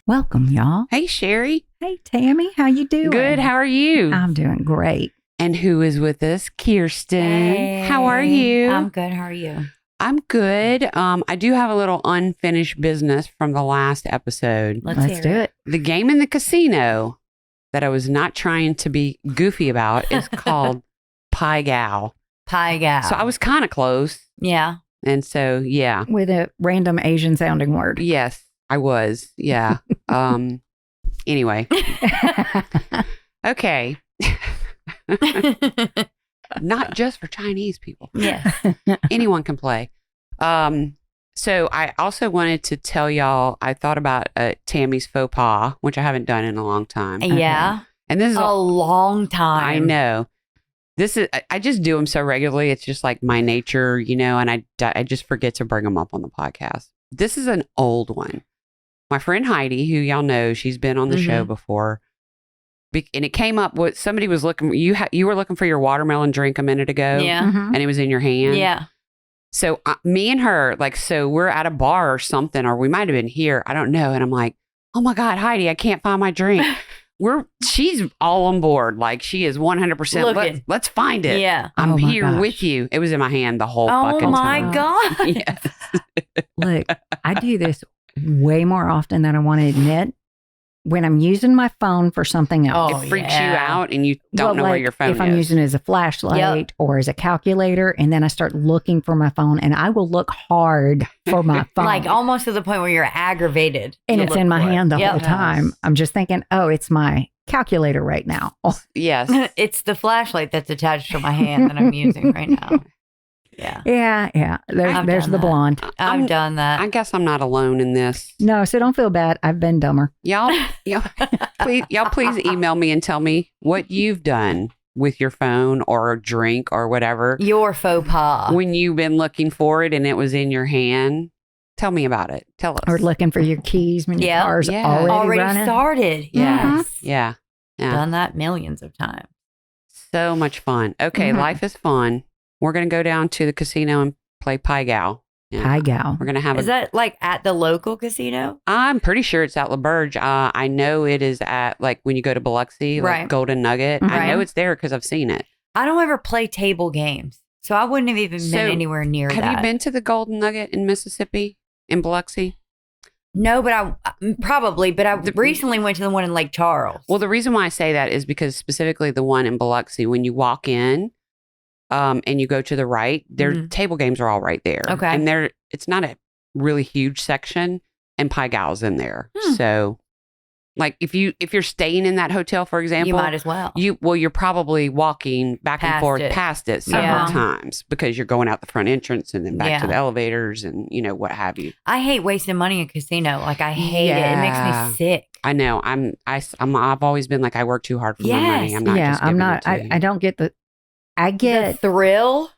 Welcome, y'all. Hey, Sherri. Hey, Tammy. How you doing? Good. How are you? I'm doing great. And who is with us? Krystin. Hey, How are you? I'm good. How are you? I'm good. I do have a little unfinished business from the last episode. Let's do it. The game in the casino that I was not trying to be goofy about is called Pie Gal. Pie gal. So I was kind of close. Yeah. And so, yeah. With a random Asian sounding word. Yes, I was. Yeah. Anyway. Okay. Not just for Chinese people. Yes. Anyone can play. So I also wanted to tell y'all, I thought about Tammy's faux pas, which I haven't done in a long time. Yeah. And this is A long time. I know. This is, I just do them so regularly. It's just like my nature, you know, and I just forget to bring them up on the podcast. This is an old one. My friend Heidi, who y'all know, she's been on the show before. And it came up with somebody was looking, you were looking for your watermelon drink a minute ago. Yeah. And it was in your hand. Yeah. So me and her, so we're at a bar or something, or we might have been here. I don't know. And I'm like, oh my God, Heidi, I can't find my drink. She's all on board. Like she is 100%. Let's find it. Yeah. I'm here with you. It was in my hand the whole fucking time. Oh my God. Yes. Look, I do this way more often than I want to admit. When I'm using my phone for something else. Oh, It freaks yeah. you out and you don't know where your phone is. If I'm using it as a flashlight or as a calculator, and then I start looking for my phone, and I will look hard for my phone. Like almost to the point where you're aggravated. And it's in my hand the Yep. whole time. I'm just thinking, oh, it's my calculator right now. Oh, Yes. It's the flashlight that's attached to my hand that I'm using right now. Yeah. yeah. I've There's done the that. blonde. I've done that. I guess I'm not alone in this. No, so don't feel bad. I've been dumber. Y'all please email me and tell me what you've done with your phone or a drink or whatever Your faux pas. when you've been looking for it and it was in your hand. Tell me about it. Tell us. Or looking for your keys when your Yeah. car's Yeah. already running. started. Yeah. Yes. Yeah. Done that millions of times. So much fun. Okay, Mhm. life is fun. We're going to go down to the casino and play Pie Gal. Yeah. Pie gal. We're going to have Is that like at the local casino? I'm pretty sure it's at LaBerge. I know it is at when you go to Biloxi, like Right. Golden Nugget. I Right. know it's there because I've seen it. I don't ever play table games, so I wouldn't have even So, been anywhere near that. Have you been to the Golden Nugget in Mississippi, in Biloxi? No, but I recently went to the one in Lake Charles. Well, the reason why I say that is because specifically the one in Biloxi, when you walk in and you go to the right, their table games are all right there. Okay. And it's not a really huge section, and Pie Gal's in there. So, if you're staying in that hotel, for example, you might as well. You're probably walking back and forth it. past it several Yeah. times because you're going out the front entrance and then back Yeah. to the elevators and what have you. I hate wasting money in a casino. Like I hate it. It makes Yeah. me sick. I know. I've always been like, I work too hard for my money. Yes. I'm not. Yeah, just I'm giving not. it to you. I don't get the. I The get. thrill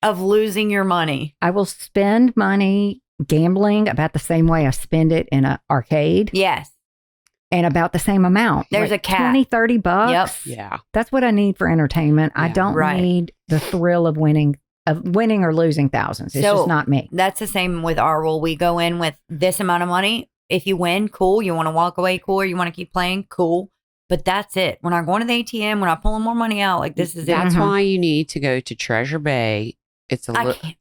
of losing your money. I will spend money gambling about the same way I spend it in an arcade. Yes. And about the same amount. There's a cap. 20, 30 bucks. Yep. Yeah. That's what I need for entertainment. I Yeah. don't Right. need the thrill of winning or losing thousands. It's So- just not me. That's the same with our rule. We go in with this amount of money. If you win, cool. You want to walk away, cool. Or you want to keep playing, cool. But that's it. We're not going to the ATM. We're not pulling more money out. Like this is it. That's Mhm. why you need to go to Treasure Bay. It's a I can't.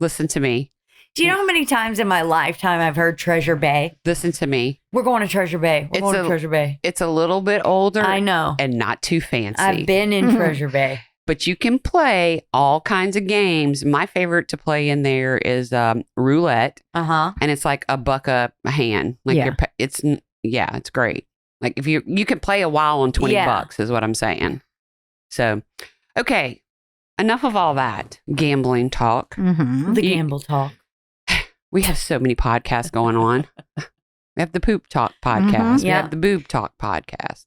listen to me. Do you know how many times in my lifetime I've heard Treasure Bay? Listen to me. We're going to Treasure Bay. We're It's going to a- Treasure Bay. It's a little bit older. I know. And not too fancy. I've been in Mhm. Treasure Bay. But you can play all kinds of games. My favorite to play in there is roulette, Uh-huh. and it's like $1 a hand. Like Yeah. it's great. Like if you can play a while on $20 is what I'm saying. So, okay, enough of all that gambling talk. Mm-hmm. The You- gamble talk. We have so many podcasts going on. We have the Poop Talk podcast. We Yeah. have the Boob Talk podcast.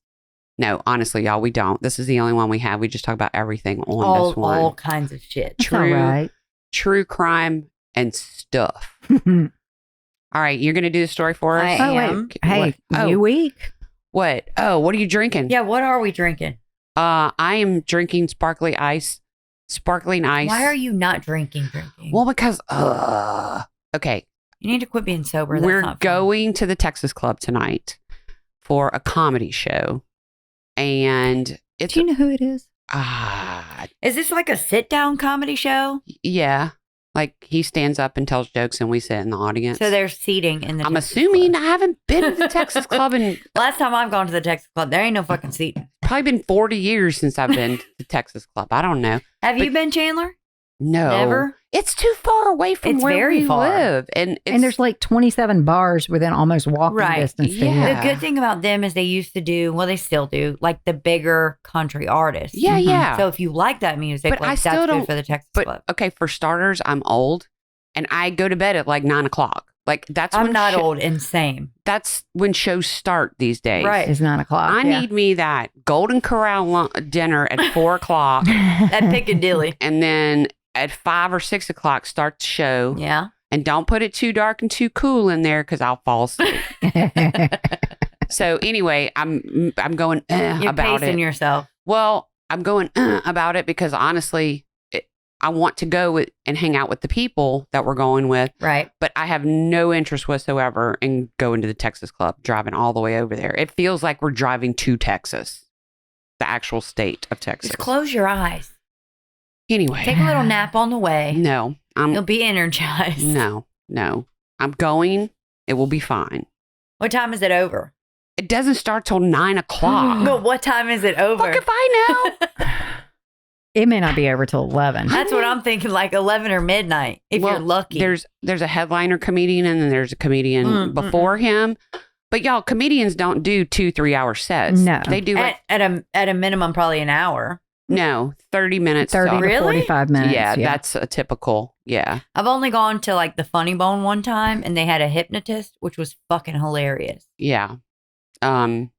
No, honestly, y'all, we don't. This is the only one we have. We just talk about everything on this one. All kinds of shit. It's all right. True crime and stuff. All right, you're going to do the story for us? I Oh, wait. am. Hey, What? new week. What? Oh, what are you drinking? Yeah, what are we drinking? I am drinking sparkling ice. Sparkling ice. Why are you not drinking? Well, because, okay. You need to quit being sober. That's We're not fun. going to the Texas Club tonight for a comedy show. And it's... Do you know who it is? Is this like a sit-down comedy show? Yeah. Like he stands up and tells jokes and we sit in the audience. So there's seating in the I'm Texas assuming Club. I haven't been to the Texas Club in Last time I've gone to the Texas Club, there ain't no fucking seating. probably been 40 years since I've been to the Texas Club. I don't know. Have you been, Chandler? No. Never? It's too far away from It's where very we far. live. And there's like 27 bars within almost walking Right. distance to Yeah. here. The good thing about them is they used to do, well, they still do, like the bigger country artists. yeah, yeah. So if you like that music, But like, I still that's don't- good for the Texas But Club. okay, for starters, I'm old and I go to bed at like 9:00. Like that's I'm when not old and same. That's when shows start these days. Right. It's 9 o'clock. I need me that Golden Corral dinner at 4:00 That Piccadilly. and then at 5 or 6 o'clock start the show. Yeah. And don't put it too dark and too cool in there because I'll fall asleep. So anyway, I'm going You're about pacing it. yourself. Well, I'm going about it because honestly, I want to go and hang out with the people that we're going with, Right. but I have no interest whatsoever in going to the Texas Club, driving all the way over there. It feels like we're driving to Texas, the actual state of Texas. Just close your eyes. Anyway, Take a little nap on the way. no, You'll be energized. no. I'm going. It will be fine. What time is it over? It doesn't start till 9 o'clock. But what time is it over? Fuck if I know. It may not be over till 11. That's what I'm thinking, like 11 or midnight, if Well, you're lucky. There's a headliner comedian and then there's a comedian before him. But y'all, comedians don't do 2-3 hour sets. No. They do like, at a minimum, probably an hour. no, 30 minutes. 30 to- to Really? 45 minutes. Yeah, that's a typical. Yeah. I've only gone to like the Funny Bone one time, and they had a hypnotist, which was fucking hilarious. Yeah. I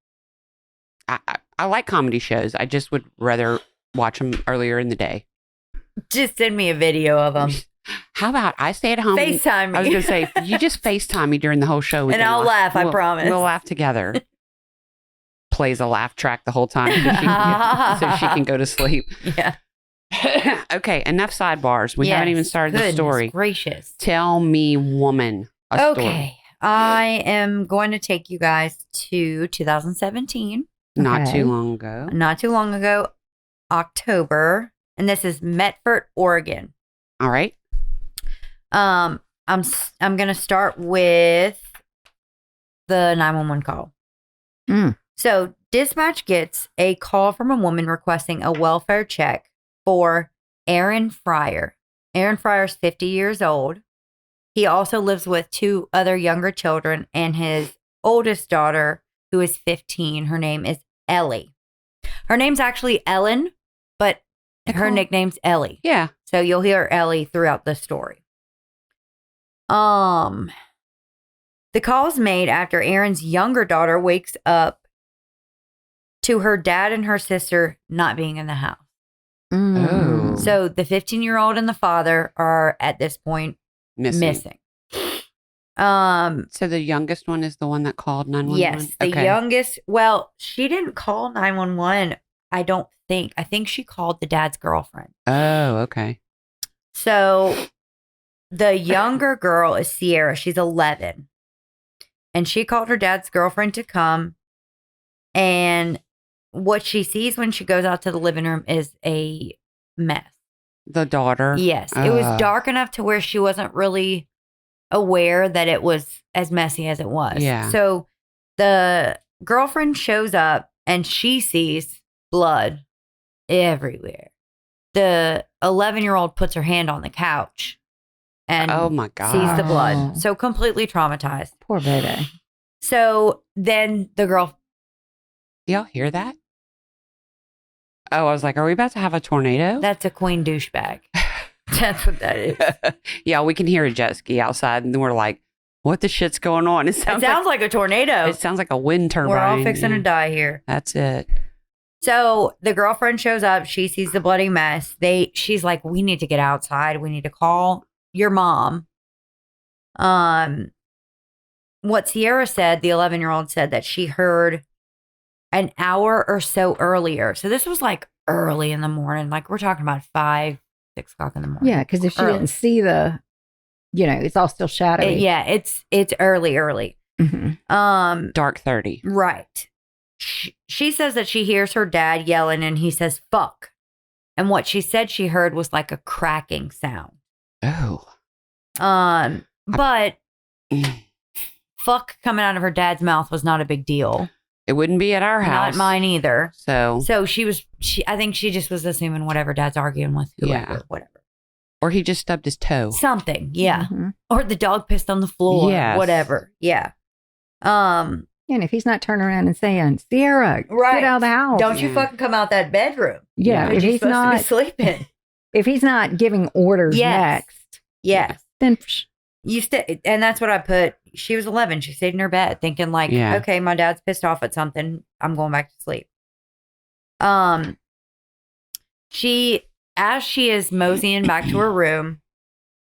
like comedy shows. I just would rather watch them earlier in the day. Just send me a video of them. How about I stay at home? FaceTime me. I was going to say, you just FaceTime me during the whole show. We And can I'll laugh, I promise. We'll laugh together. Plays a laugh track the whole time so she can go to sleep. Yeah. Okay, enough sidebars. We haven't even started the Goodness story. gracious. Tell me, woman, a story. Okay. I am going to take you guys to 2017. Not Okay. too long ago. Not too long ago, October. And this is Medford, Oregon. All right. I'm going to start with the 911 call. Mm. So dispatch gets a call from a woman requesting a welfare check for Ellen Friar. Ellen Friar is 50 years old. He also lives with 2 other younger children and his oldest daughter, who is 15. Her name is Ellie. Her name's actually Ellen, but her Nicole. nickname's Ellie. Yeah. So you'll hear Ellie throughout the story. The call's made after Aaron's younger daughter wakes up to her dad and her sister not being in the house. Oh. So the 15-year-old and the father are at this point missing. So the youngest one is the one that called 911? Yes, the youngest. Well, she didn't call 911, I don't think. I think she called the dad's girlfriend. Oh, okay. So the younger girl is Sierra. She's 11. And she called her dad's girlfriend to come. And what she sees when she goes out to the living room is a mess. The daughter? Yes. It was dark enough to where she wasn't really aware that it was as messy as it was. Yeah. So the girlfriend shows up and she sees blood everywhere. The 11-year-old puts her hand on the couch and Oh, my God. sees the Oh. blood. So completely traumatized. Poor baby. So then the girl, Y'all hear that? Oh, I was like, are we about to have a tornado? that's a queen douchebag. That's what that is. Yeah, we can hear a jet ski outside, and we're like, "What the shit's going on?" It sounds like a tornado. it sounds like a wind turbine. We're all fixing Yeah. to die here. That's it. So the girlfriend shows up. She sees the bloody mess. She's like, we need to get outside. We need to call your mom. What Sierra said, the 11-year-old said that she heard an hour or so earlier. So this was like early in the morning. Like we're talking about 5, 6 o'clock in the morning. Yeah, because if she Early. didn't see the it's all still shadowy. Yeah, it's early. Mhm. Dark 30. Right. She says that she hears her dad yelling and he says, fuck. And what she said she heard was like a cracking sound. Oh. But fuck coming out of her dad's mouth was not a big deal. It wouldn't be at our house. Not mine either. So I think she just was assuming whatever dad's arguing with whoever, whatever. Or he just stubbed his toe. Something, yeah. Mhm. Or the dog pissed on the floor, Yes. whatever. Yeah. And if he's not turning around and saying, Sierra, Right. get out of the house. Don't you fucking come out that bedroom. Yeah, If if you're he's supposed to be not sleeping. if he's not giving orders Yes. next, Yes. then And that's what I put. She was 11. She stayed in her bed thinking like, Yeah. okay, my dad's pissed off at something. I'm going back to sleep. As she is moseying back to her room,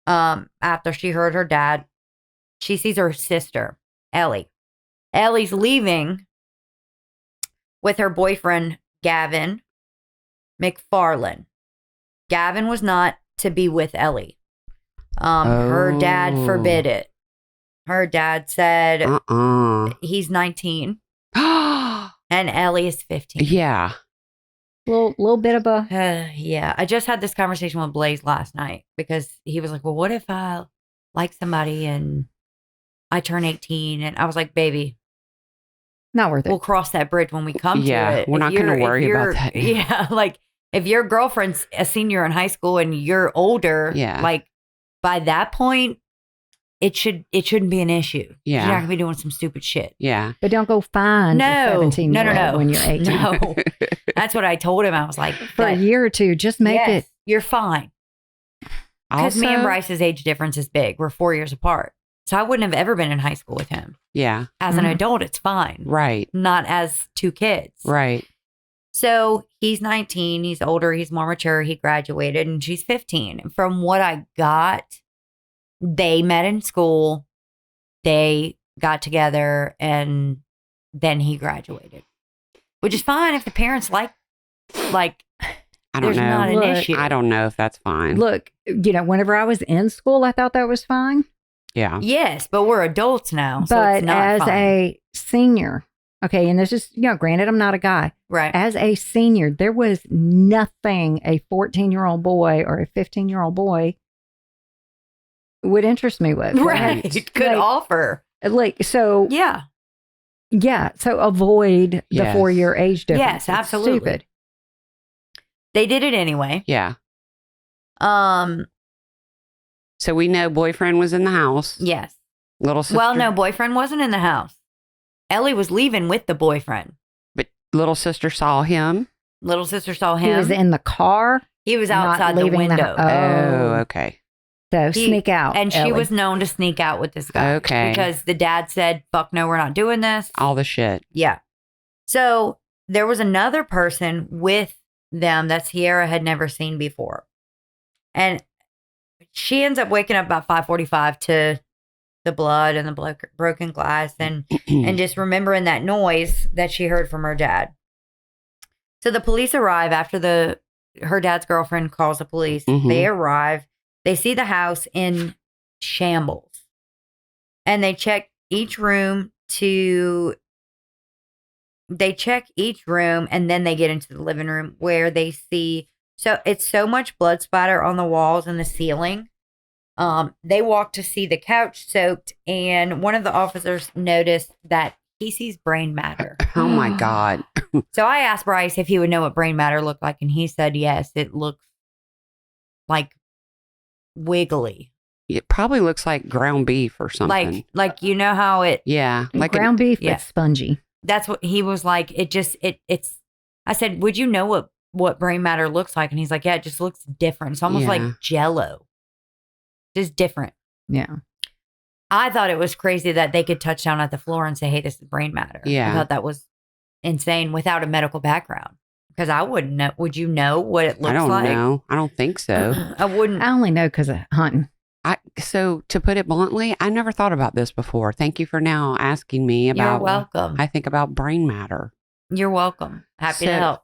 after she heard her dad, she sees her sister, Ellie. Ellie's leaving with her boyfriend, Gavin MacFarlane. Gavin was not to be with Ellie. Her dad forbid it. Her dad said he's 19 and Ellie is 15. Yeah. little bit of a Yeah. I just had this conversation with Blaze last night because he was like, well, what if I like somebody and I turn 18? And I was like, baby, not worth it. we'll cross that bridge when we come to it. We're If not going to you're- worry if about you're- that. Yeah. Like if your girlfriend's a senior in high school and you're older, Yeah. like by that point, it shouldn't be an issue. Yeah. You're not gonna be doing some stupid shit. Yeah. But don't go find a No. 17-year-old No. when you're 18. No. That's what I told him. I was like, For a year or two, just make it. You're fine. Because me and Also- Bryce's age difference is big. We're 4 years apart. So I wouldn't have ever been in high school with him. Yeah. As an Mhm. adult, it's fine. Right. Not as two kids. Right. So he's 19. He's older. He's more mature. He graduated and she's 15. And from what I got, they met in school. They got together and then he graduated, which is fine if the parents like I don't there's know. not an Look, issue. I don't know if that's fine. Look, whenever I was in school, I thought that was fine. Yeah. Yes, but we're adults now. So But it's not as fine. a senior, okay, and this is, granted, I'm not a guy. Right. As a senior, there was nothing a 14-year-old boy or a 15-year-old boy would interest me with. Right. Could Like- offer. So Yeah. so avoid the Yes. 4-year age difference. Yes, It's absolutely. stupid. They did it anyway. Yeah. Um, So we know boyfriend was in the house. yes. Little sister. Well, no, boyfriend wasn't in the house. Ellie was leaving with the boyfriend. But little sister saw him. Little sister saw He him. was in the car. He was not outside the leaving the window. hou- Oh, Oh. okay. So He- sneak out. And she Ellie. was known to sneak out with this guy. Okay. Because the dad said, fuck no, we're not doing this. All the shit. Yeah. So there was another person with them that Sierra had never seen before. And she ends up waking up about 5:45 to the blood and the broken glass and just remembering that noise that she heard from her dad. So the police arrive after her dad's girlfriend calls the police. Mhm. They arrive. They see the house in shambles. And they check each room and then they get into the living room where they see, so it's so much blood splatter on the walls and the ceiling. They walk to see the couch soaked, and one of the officers noticed that he sees brain matter. Oh my God. So I asked Bryce if he would know what brain matter looked like, and he said yes, it looks like wiggly. It probably looks like ground beef or something. Like you know how it Yeah. Like ground beef, yeah. but spongy. that's what he was like. It's I said, would you know what brain matter looks like? And he's like, yeah, it just looks different. It's almost Yeah. like Jello. Just different. Yeah. I thought it was crazy that they could touch down at the floor and say, hey, this is brain matter. Yeah. I thought that was insane without a medical background. Because I wouldn't know. Would you know what it looks I don't like? know. I don't think so. I wouldn't. I only know because of hunting. So to put it bluntly, I never thought about this before. Thank you for now asking me You're about. welcome. I think about brain matter. You're welcome. Happy to So- help.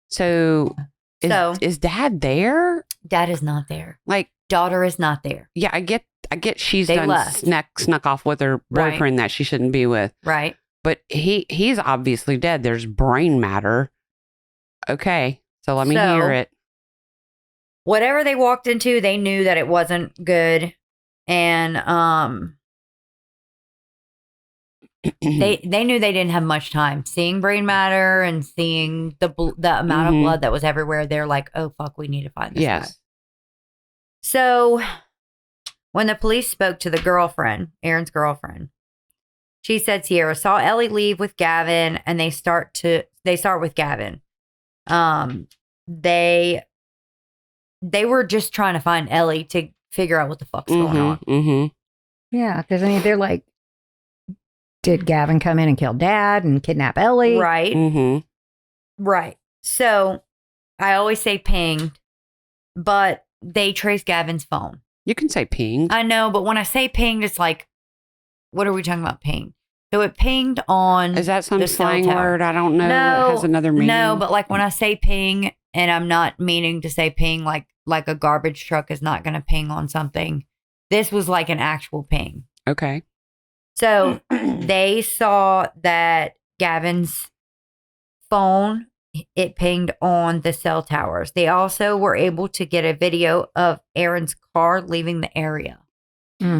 So So- is Dad there? Dad is not there. Like, Daughter is not there. yeah, I get she's They done left. snuck off with her boyfriend that she shouldn't be with. Right. But he's obviously dead. There's brain matter. Okay. So let me hear it. Whatever they walked into, they knew that it wasn't good. And they knew they didn't have much time. Seeing brain matter and seeing the amount of blood that was everywhere, they're like, oh, fuck, we need to find this guy. So when the police spoke to the girlfriend, Aaron's girlfriend, she said Sierra saw Ellie leave with Gavin, and they start with Gavin. They were just trying to find Ellie to figure out what the fuck's going on. Yeah, because I mean, they're like, did Gavin come in and kill Dad and kidnap Ellie? Right. Right. So I always say pinged, but they traced Gavin's phone. You can say pinged. I know, but when I say pinged, it's like, what are we talking about pinged? So it pinged on. Is that some slang word? I don't know. It has another meaning. No, but like when I say ping, and I'm not meaning to say ping like a garbage truck is not going to ping on something. This was like an actual ping. Okay. So they saw that Gavin's phone, it pinged on the cell towers. They also were able to get a video of Aaron's car leaving the area.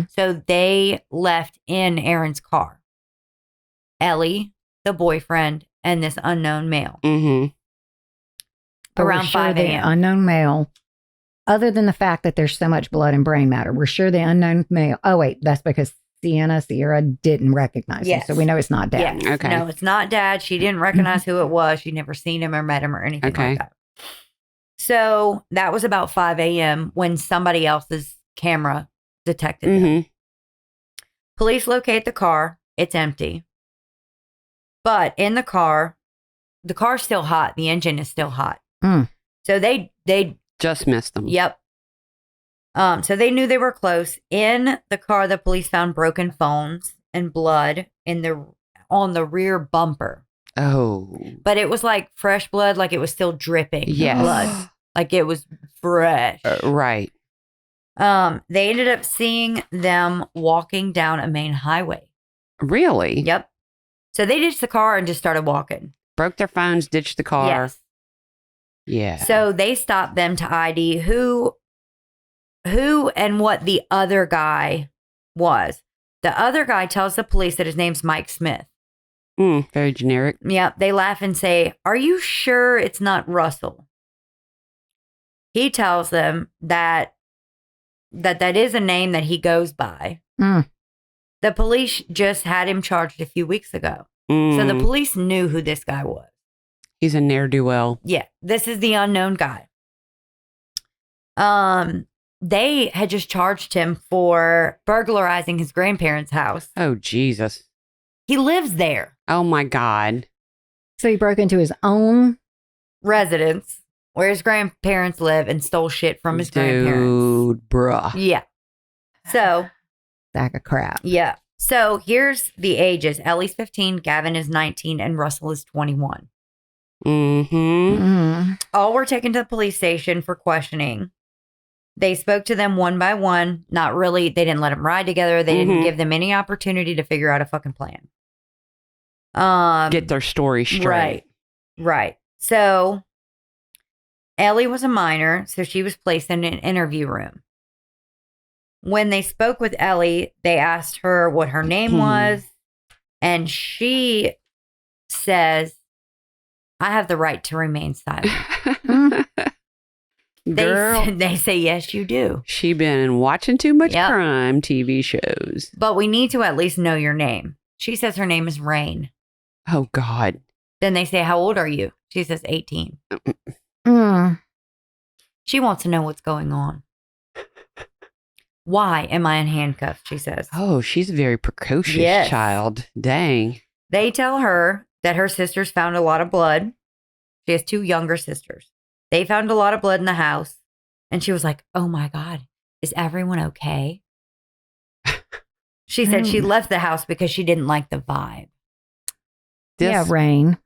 So they left in Aaron's car. Ellie, the boyfriend, and this unknown male. But around sure 5 the a.m. unknown male, other than the fact that there's so much blood and brain matter, we're sure the unknown male. Oh, wait, that's because Sierra didn't recognize him. So we know it's not Dad. Yes. Okay. No, it's not Dad. She didn't recognize who it was. She'd never seen him or met him or anything like that. So that was about 5 a.m. when somebody else's camera detected them. Police locate the car. It's empty. But in the car's still hot. The engine is still hot. So they just missed them. Yep. So they knew they were close. In the car, the police found broken phones and blood on the rear bumper. Oh. But it was like fresh blood, like it was still dripping blood. Like it was fresh. Right. They ended up seeing them walking down a main highway. Really? Yep. So they ditched the car and just started walking. Broke their phones, ditched the car. Yes. Yeah. So they stopped them to ID who and what the other guy was. The other guy tells the police that his name's Mike Smith. Very generic. Yeah. They laugh and say, "Are you sure it's not Russell?" He tells them that is a name that he goes by. The police just had him charged a few weeks ago. So the police knew who this guy was. He's a ne'er-do-well. Yeah. This is the unknown guy. They had just charged him for burglarizing his grandparents' house. Oh, Jesus. He lives there. Oh, my God. So he broke into his own residence where his grandparents live and stole shit from his grandparents. Dude, bruh. Yeah. So. Sack of crap. Yeah. So here's the ages. Ellie's 15, Gavin is 19, and Russell is 21. All were taken to the police station for questioning. They spoke to them one by one. Not really. They didn't let them ride together. They didn't give them any opportunity to figure out a fucking plan. Get their story straight. Right. So Ellie was a minor, so she was placed in an interview room. When they spoke with Ellie, they asked her what her name was, and she says, "I have the right to remain silent." Girl, they say, "Yes, you do." She been watching too much crime TV shows. But we need to at least know your name. She says her name is Rain. Oh, God. Then they say, "How old are you?" She says 18. She wants to know what's going on. "Why am I in handcuffs?" she says. Oh, she's a very precocious child. Dang. They tell her that her sisters found a lot of blood. She has 2 younger sisters. They found a lot of blood in the house. And she was like, "Oh my God, is everyone okay?" She said she left the house because she didn't like the vibe. Rain.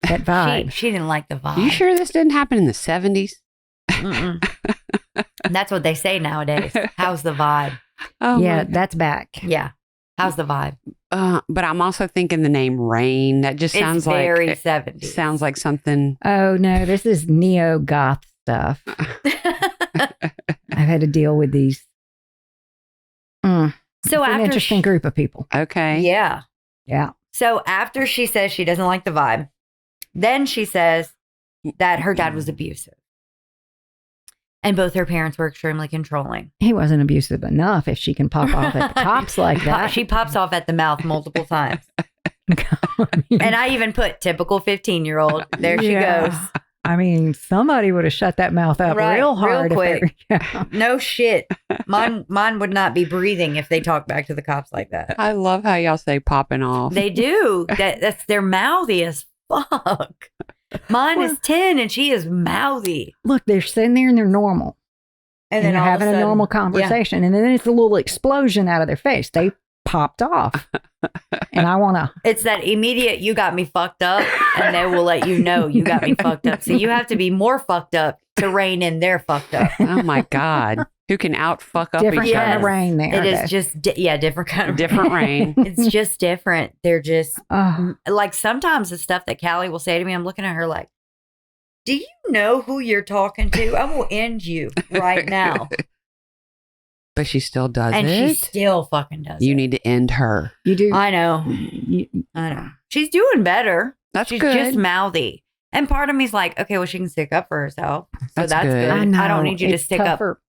That vibe. She didn't like the vibe. You sure this didn't happen in the 70s? That's what they say nowadays. How's the vibe? Oh yeah, that's back. Yeah. How's the vibe? But I'm also thinking the name Rain. That just sounds it's very like 70s. Sounds like something. Oh no, this is neo goth stuff. I've had to deal with these. So it's an after interesting group of people. Okay. Yeah. Yeah. So after she says she doesn't like the vibe, then she says that her dad was abusive. And both her parents were extremely controlling. He wasn't abusive enough if she can pop off at the cops like that. She pops off at the mouth multiple times. And I even put typical 15-year-old. There she goes. I mean, somebody would have shut that mouth up real hard. Real quick. Yeah. No shit. Mine would not be breathing if they talk back to the cops like that. I love how y'all say popping off. They do. That's they're mouthy as fuck. Mine is 10 and she is mouthy. Look, they're sitting there and they're normal. And then they're all having of a a sudden, normal conversation. And then it's a little explosion out of their face. They popped off. And I want to. It's that immediate, you got me fucked up. And they will let you know you got me fucked up. So you have to be more fucked up to rein in their fucked up. Oh my God. Who can out fuck up different each kind other? of rain there. It is just, different kind of Different rain. It's just different. They're just, Oh, like sometimes the stuff that Callie will say to me, I'm looking at her like, do you know who you're talking to? I will end you right now. But she still does And it. she still fucking does You it. need to end her. you do. I know. I know. She's doing better. That's She's good. just mouthy. And part of me's like, okay, well, she can stick up for herself. So that's good. I know. I don't need you to It's stick tougher.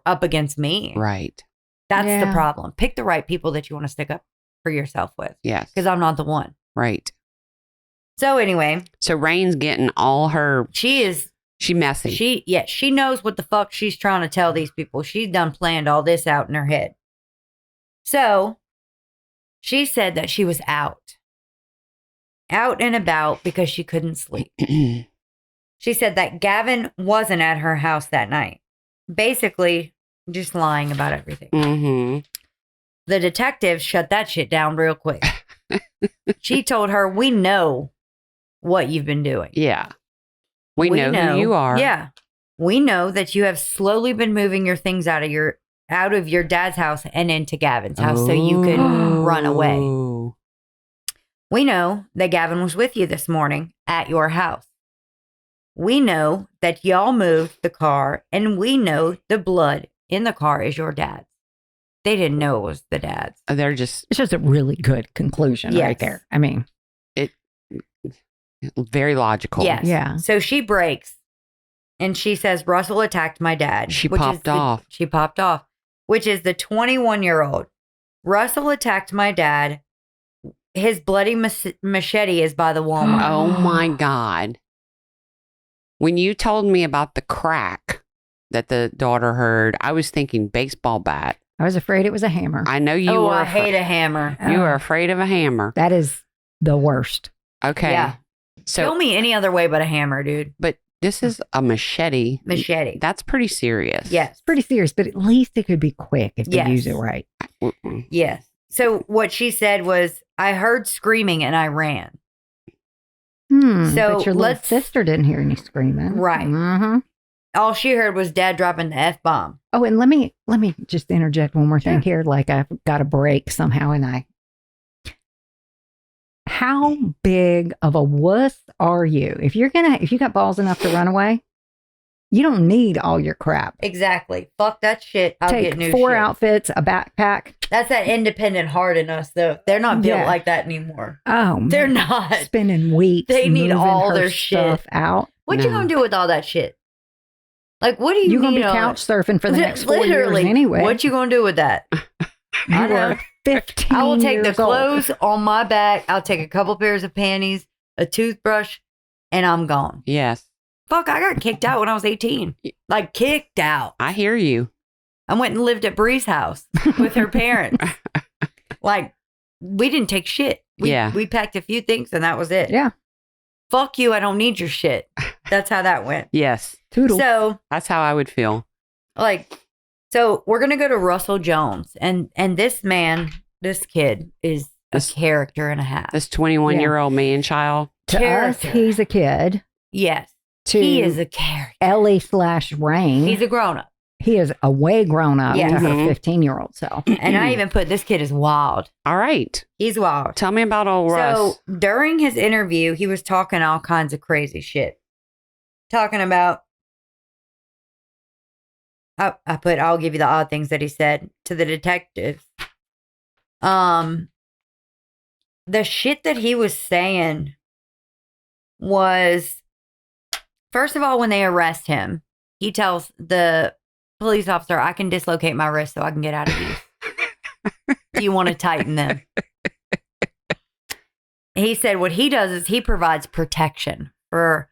up against me. Right. That's the Yeah. problem. Pick the right people that you want to stick up for yourself with. Yes. Because I'm not the one. Right. So anyway, So Rain's getting all her. she messy. she knows what the fuck she's trying to tell these people. She's done planned all this out in her head. So she said that she was out and about because she couldn't sleep. She said that Gavin wasn't at her house that night. Basically, just lying about everything. Mm-hmm. The detective shut that shit down real quick. She told her, we know what you've been doing. Yeah. We know who you are. Yeah. We know that you have slowly been moving your things out of your dad's house and into Gavin's house so you could run away. Oh. We know that Gavin was with you this morning at your house. We know that y'all moved the car, and we know the blood in the car is your dad's. They didn't know it was the dad's. They're just It's just a really good conclusion right Yes. there. I mean, very logical. Yes. Yeah. So she breaks and she says, Russell attacked my dad. She which is popped off. She popped off, which is the 21-year-old. Russell attacked my dad. His bloody machete is by the Walmart. Oh my God. When you told me about the crack that the daughter heard, I was thinking baseball bat. I was afraid it was a hammer. I know you were. I hate a hammer. You were afraid of a hammer. That is the worst. Okay. Yeah. So, Kill me any other way but a hammer, dude. but this is a machete. Machete. That's pretty serious. Yes. It's pretty serious, but at least it could be quick if Yes. they use it right. Mm-mm. Yes. So what she said was, I heard screaming and I ran. So but your little let's- sister didn't hear any screaming. Right. Mm-hmm. All she heard was Dad dropping the F-bomb. Oh, and let me just interject one more thing Sure. here. Like I've got a break somehow, and how big of a wuss are you? If you got balls enough to run away, you don't need all your crap. Exactly. Fuck that shit. I'll get Take new 4 shit. outfits, a backpack. That's that independent heart in us, though. They're not built Yeah. like that anymore. Oh, man. They're not. Spending weeks. They need moving all her their stuff shit. out. What you No. gonna do with all that shit? Like, what do you You're gonna need be on- couch surfing for the next 4 years Literally, anyway. What you gonna do with that? You I know. are 15. I will take the years old. clothes on my back. I'll take a couple pairs of panties, a toothbrush, and I'm gone. Yes. Fuck, I got kicked out when I was 18. Like, kicked out. I hear you. I went and lived at Bree's house with her parents. Like, we didn't take shit. We packed a few things and that was it. Yeah. Fuck you, I don't need your shit. That's how that went. Yes. Toodle. So, That's how I would feel. so we're gonna go to Russell Jones, and this man, this kid, is a character and a half. This 21-year-old man child. to us, character. he's a kid. Yes, To he is a character. Ellie / Rain. He's a grown up. He is a way grown up Yes. to her 15-year-old self. And I even put, this kid is wild. All right. He's wild. Tell me about old Russ. So during his interview, he was talking all kinds of crazy shit. Talking about, I'll give you the odd things that he said to the detectives. The shit that he was saying was, first of all, when they arrest him, he tells the police officer, I can dislocate my wrist so I can get out of these. Do you want to tighten them? He said what he does is he provides protection for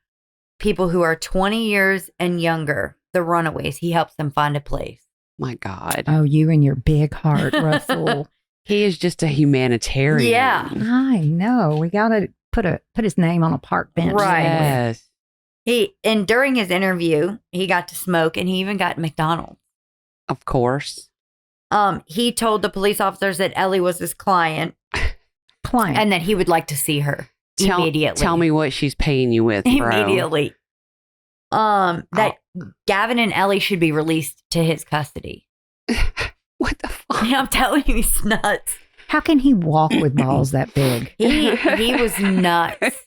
people who are 20 years and younger, the runaways. He helps them find a place. My God. Oh, you and your big heart, Russell. He is just a humanitarian. Yeah. I know. We got to put his name on a park bench. Right. Yes. And during his interview, he got to smoke and he even got McDonald's. Of course. He told the police officers that Ellie was his client and that he would like to see her immediately. Tell me what she's paying you with, bro. Immediately. That Gavin and Ellie should be released to his custody. What the fuck? I'm telling you, he's nuts. How can he walk with balls that big? He was nuts.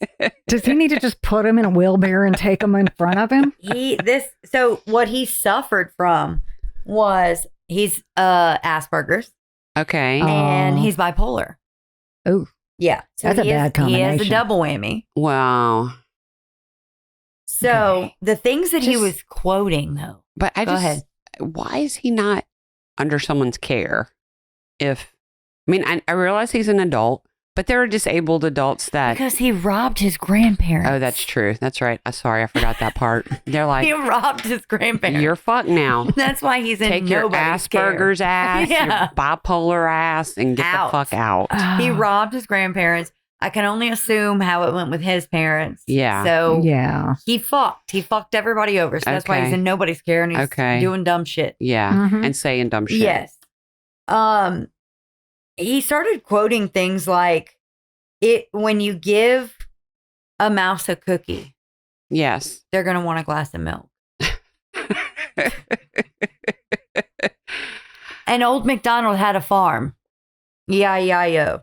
Does he need to just put him in a wheelbarrow and take him in front of him? So what he suffered from was he's Asperger's. Okay. And he's bipolar. Oh. Yeah. So that's a bad combination. He has a double whammy. Wow. So the things that he was quoting, though. But Go ahead. Why is he not under someone's care? I realize he's an adult, but there are disabled adults that. Because he robbed his grandparents. Oh, that's true. That's right. Sorry, I forgot that part. They're like, he robbed his grandparents. You're fucked now. That's why he's in Take your Asperger's ass, your bipolar ass, and get the fuck out. He robbed his grandparents. I can only assume how it went with his parents. Yeah. So yeah, he fucked everybody over. So that's why he's in nobody's care and he's doing dumb shit. Yeah, and saying dumb shit. Yes. He started quoting things like, when you give a mouse a cookie, yes, they're gonna want a glass of milk. And old MacDonald had a farm. E-I-E-I-O.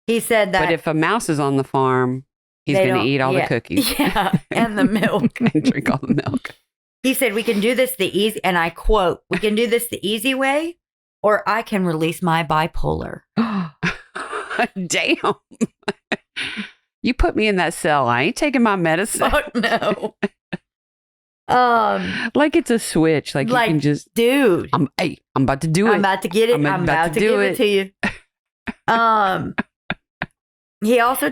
He said that. But if a mouse is on the farm, he's going to eat all the cookies. Yeah, and the milk. And drink all the milk. He said, we can do this the easy, and I quote, we can do this the easy way, or I can release my bipolar. Damn. You put me in that cell. I ain't taking my medicine. Fuck no. Like it's a switch. Like you can just. Dude. I'm about to do it. I'm about to get it. I'm about to give it to you. He also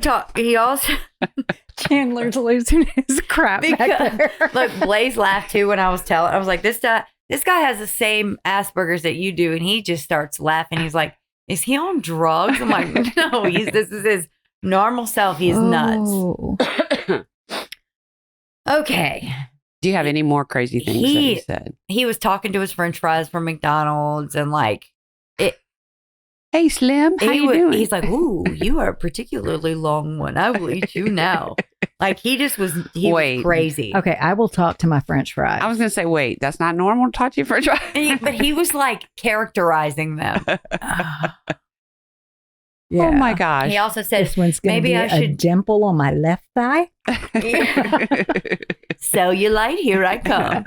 Chandler's losing his crap back there. Look, Blaze laughed too when I was telling. I was like, this guy has the same Asperger's that you do, and he just starts laughing. He's like, is he on drugs? I'm like, no, this is his normal self. He's nuts. Okay. Do you have any more crazy things that he said? He was talking to his French fries from McDonald's and like it. Hey, Slim, how you doing? He's like, ooh, you are a particularly long one. I will eat you now. Like he was crazy. Okay, I will talk to my French fries. I was going to say, wait, that's not normal to talk to your French fries? But he was like characterizing them. Yeah. Oh my gosh. He also said, this one's going to be a dimple on my left thigh. Cellulite, here I come.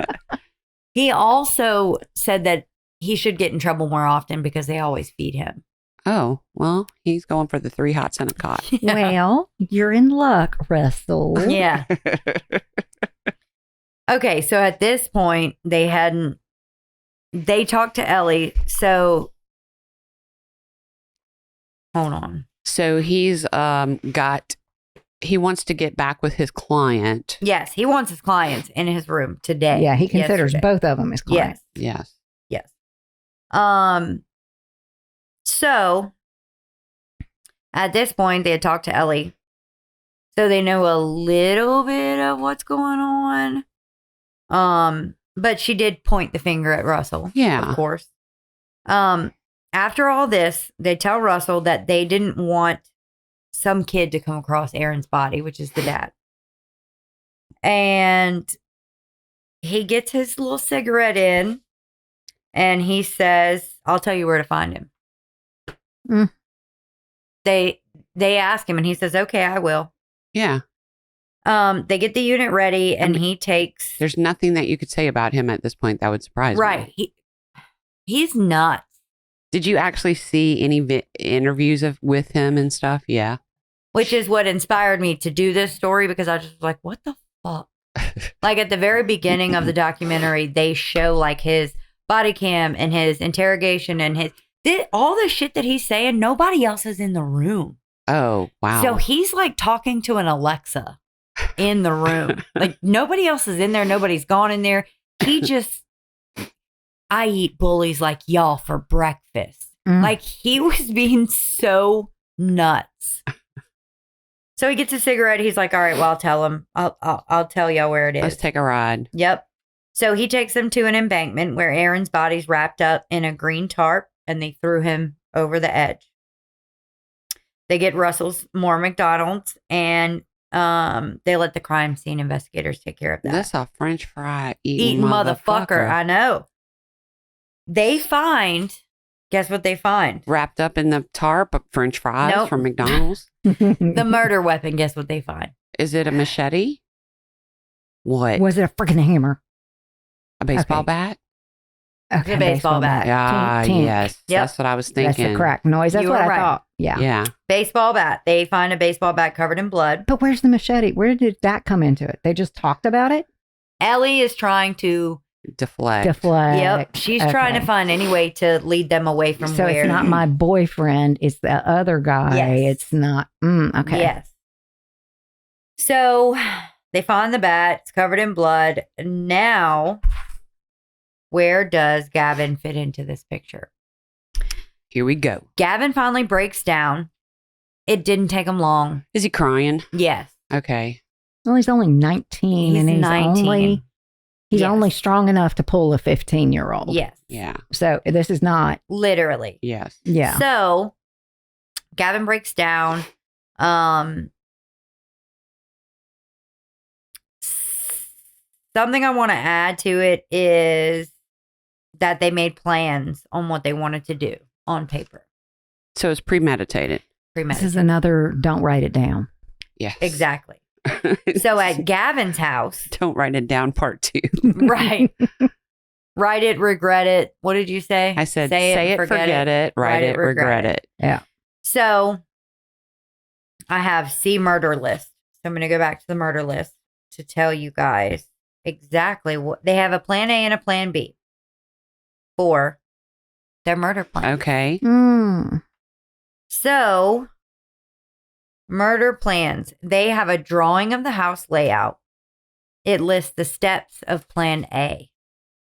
He also said that he should get in trouble more often because they always feed him. Oh, well, he's going for the 3 hots and a cot. Yeah. Well, you're in luck, Russell. Yeah. Okay, so at this point, they talked to Ellie, so hold on. So he wants to get back with his client. Yes, he wants his clients in his room today. Yeah, he considers both of them his clients. Yes. So at this point, they had talked to Ellie, so they know a little bit of what's going on. But she did point the finger at Russell. Yeah, of course. After all this, they tell Russell that they didn't want some kid to come across Aaron's body, which is the dad. And he gets his little cigarette in and he says, I'll tell you where to find him. Mm. They ask him and he says, okay, I will. Yeah. They get the unit ready and he takes. There's nothing that you could say about him at this point that would surprise me. Right. He's nuts. Did you actually see any interviews with him and stuff? Yeah. Which is what inspired me to do this story, because I just was like, what the fuck? Like at the very beginning of the documentary, they show like his body cam and his interrogation and all the shit that he's saying. Nobody else is in the room. Oh, wow. So he's like talking to an Alexa in the room. Like nobody else is in there. Nobody's gone in there. He just, I eat bullies like y'all for breakfast. Like he was being so nuts. So he gets a cigarette. He's like, all right, well, I'll tell him. I'll tell y'all where it is. Let's take a ride. Yep. So he takes them to an embankment where Aaron's body's wrapped up in a green tarp and they threw him over the edge. They get Russell's more McDonald's and they let the crime scene investigators take care of that. That's a French fry eating motherfucker. I know. They find, guess what they find? Wrapped up in the tarp of French fries from McDonald's. The murder weapon, guess what they find? Is it a machete? What? Was it a freaking hammer? A baseball bat? Okay, a baseball bat. Yeah, Tink, tink. yes. Yep. That's what I was thinking. That's the correct noise. That's You what were I right. thought. Yeah. Yeah. Baseball bat. They find a baseball bat covered in blood. But where's the machete? Where did that come into it? They just talked about it? Ellie is trying to Deflect. Yep. She's trying to find any way to lead them away from So where. it's not my boyfriend. It's the other guy. Yes. It's not. Okay. Yes. So they find the bat. It's covered in blood. Now, where does Gavin fit into this picture? Here we go. Gavin finally breaks down. It didn't take him long. Is he crying? Yes. Okay. Well, he's only 19 He's and he's 19. He's Yes. only strong enough to pull a 15-year-old. Yes. Yeah. So this is not. Literally. Yes. Yeah. So Gavin breaks down. Something I want to add to it is that they made plans on what they wanted to do on paper. So it's premeditated. This is another don't write it down. Yes. Exactly. So at Gavin's house. Don't write it down, part 2. Right. Write it, regret it. What did you say? I said, say it, forget it. Write it, regret it. Yeah. So I have C murder list. So I'm going to go back to the murder list to tell you guys exactly what they have. A plan A and a plan B for their murder plan. Okay. So murder plans. They have a drawing of the house layout. It lists the steps of plan A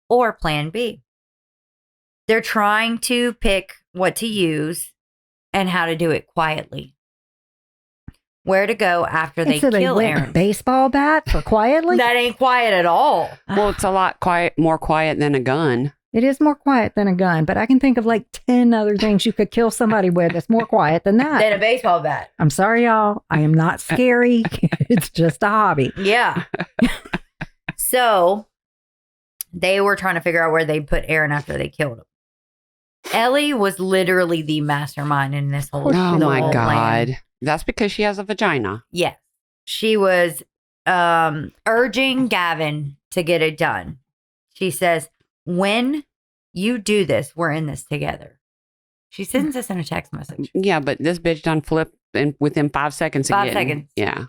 or plan B. They're trying to pick what to use and how to do it quietly. Where to go after they So kill went Aaron. Baseball bat for quietly? That ain't quiet at all. Well, it's a lot more quiet than a gun. It is more quiet than a gun, but I can think of like 10 other things you could kill somebody with that's more quiet than that. Than a baseball bat. I'm sorry, y'all. I am not scary. It's just a hobby. Yeah. So they were trying to figure out where they'd put Aaron after they killed him. Ellie was literally the mastermind in this whole Oh the my whole God. plan. That's because she has a vagina. Yes. She was urging Gavin to get it done. She says, when you do this, we're in this together. She sends us in a text message. Yeah, but this bitch done flip within 5 seconds. 5 seconds. Yeah.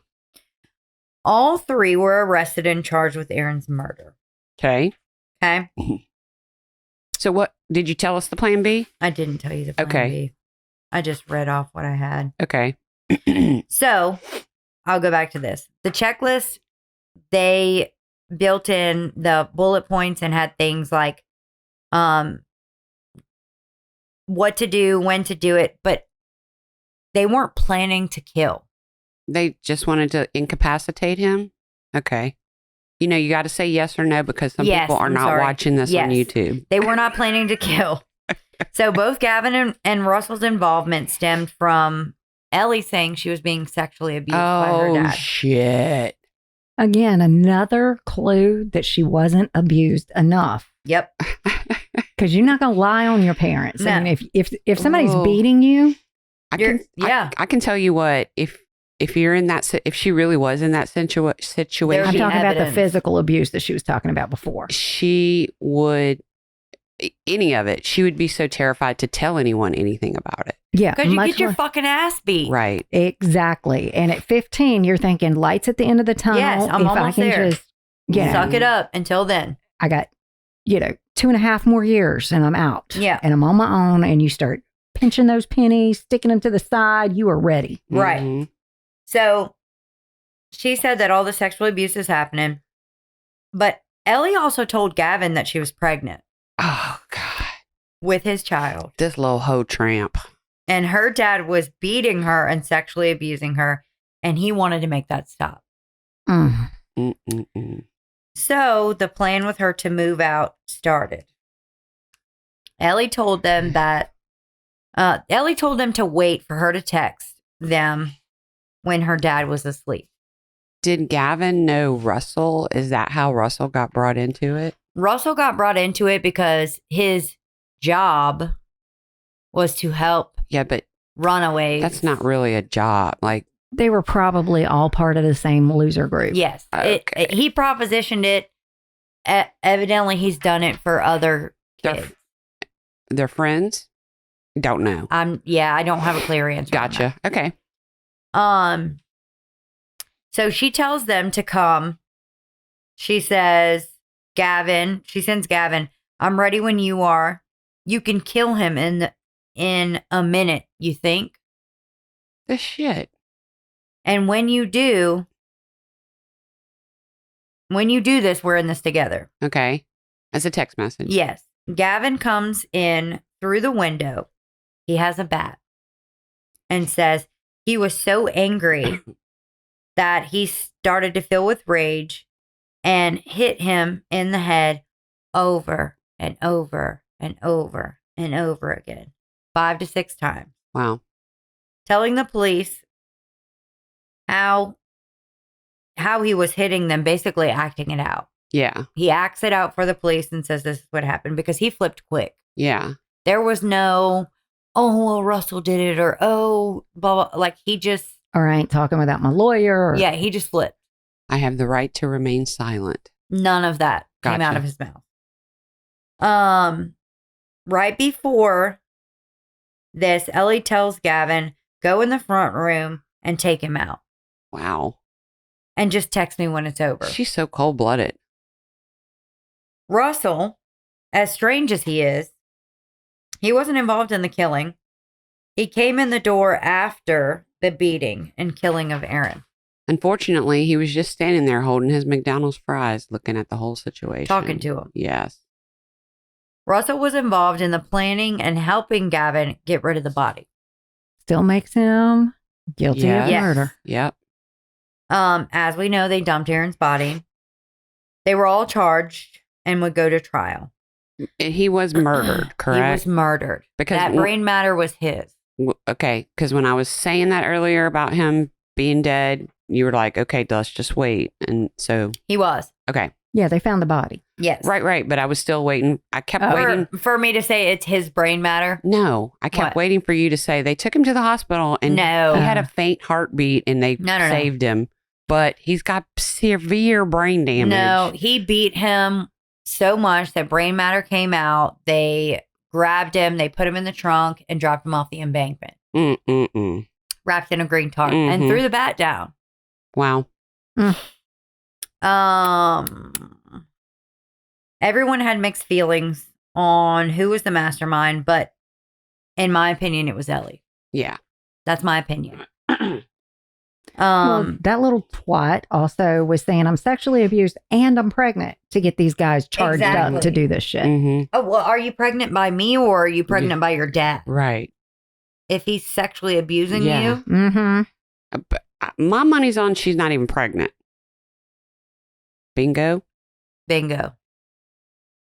All 3 were arrested and charged with Aaron's murder. Okay. Okay. So what, did you tell us the plan B? I didn't tell you the plan Okay. B. I just read off what I had. Okay. So I'll go back to this. The checklist, they built in the bullet points and had things like what to do, when to do it, but they weren't planning to kill. They just wanted to incapacitate him? Okay. You know, you got to say yes or no because some Yes, people are I'm not sorry. watching this on Yes. YouTube. They were not planning to kill. So both Gavin and Russell's involvement stemmed from Ellie saying she was being sexually abused by her Oh, dad. shit. Again, another clue that she wasn't abused enough. Yep. Because you're not going to lie on your parents. No. I mean, if somebody's Whoa. beating you, I can tell you what, if you're in that, if she really was in that situation, I'm talking about the evidence. physical abuse that she was talking about before. she would, any of it, she would be so terrified to tell anyone anything about it. Yeah. Because you much get your more- fucking ass beat. Right. Exactly. And at 15, you're thinking lights at the end of the tunnel. Yes, I'm almost there. Just, you know, Suck it up until then. I got, 2.5 more years and I'm out. Yeah. And I'm on my own, and you start pinching those pennies, sticking them to the side. You are ready. Right. Mhm. So she said that all the sexual abuse is happening. But Ellie also told Gavin that she was pregnant Oh, God. with his child. This little hoe tramp. And her dad was beating her and sexually abusing her. And he wanted to make that stop. Mm. Mm-mm-mm. So the plan with her to move out started. Ellie told them to wait for her to text them when her dad was asleep. Did Gavin know Russell? Is that how Russell got brought into it? Russell got brought into it because his job was to help Yeah, but runaways. that's not really a job. Like, They were probably all part of the same loser group. Yes. Okay. He propositioned it. Evidently, he's done it for other They're- kids. they're friends? Don't know. I don't have a clear answer. on Gotcha. Okay. that. So she tells them to come. She says, she sends Gavin, I'm ready when you are. You can kill him in a minute, you think? The shit. And when you do this, we're in this together. Okay. As a text message. Yes. Gavin comes in through the window. He has a bat and says he was so angry that he started to fill with rage and hit him in the head over and over and over and over again, 5 to 6 times. Wow. Telling the police how he was hitting them, basically acting it out. Yeah. He acts it out for the police and says this is what happened because he flipped quick. Yeah. There was no, oh, well, Russell did it, or oh, blah, blah. Like he just, Or I ain't talking without my lawyer. Or, yeah, he just flipped. I have the right to remain silent. None of that came Gotcha. out of his mouth. Right before this, Ellie tells Gavin, go in the front room and take him out Wow. and just text me when it's over. She's so cold blooded. Russell, as strange as he is, he wasn't involved in the killing. He came in the door after the beating and killing of Aaron. Unfortunately, he was just standing there holding his McDonald's fries, looking at the whole situation. Talking to him. Yes. Russell was involved in the planning and helping Gavin get rid of the body. Still makes him guilty of Yes. murder. Yep. As we know, they dumped Aaron's body. They were all charged and would go to trial. And he was murdered, correct? He was murdered. Because that brain matter was his. Okay, because when I was saying that earlier about him being dead, you were like, okay, let's just wait. And so, He was. okay. Yeah, they found the body. Yes. Right. But I was still waiting. I kept waiting. For me to say it's his brain matter. No, I kept What? waiting for you to say they took him to the hospital and No. he had a faint heartbeat and they No. saved him. But he's got severe brain damage. No, he beat him so much that brain matter came out. They grabbed him, they put him in the trunk and dropped him off the embankment, wrapped in a green tarp and Mhm. threw the bat down. Wow. Everyone had mixed feelings on who was the mastermind, but in my opinion, it was Ellie. Yeah. That's my opinion. Well, that little twat also was saying I'm sexually abused and I'm pregnant to get these guys charged Exactly. up to do this shit. Mm-hmm. Oh, well, are you pregnant by me or are you pregnant by your dad? Right. If he's sexually abusing Yeah. you, Mm-hmm. But my money's on she's not even pregnant. Bingo. bingo.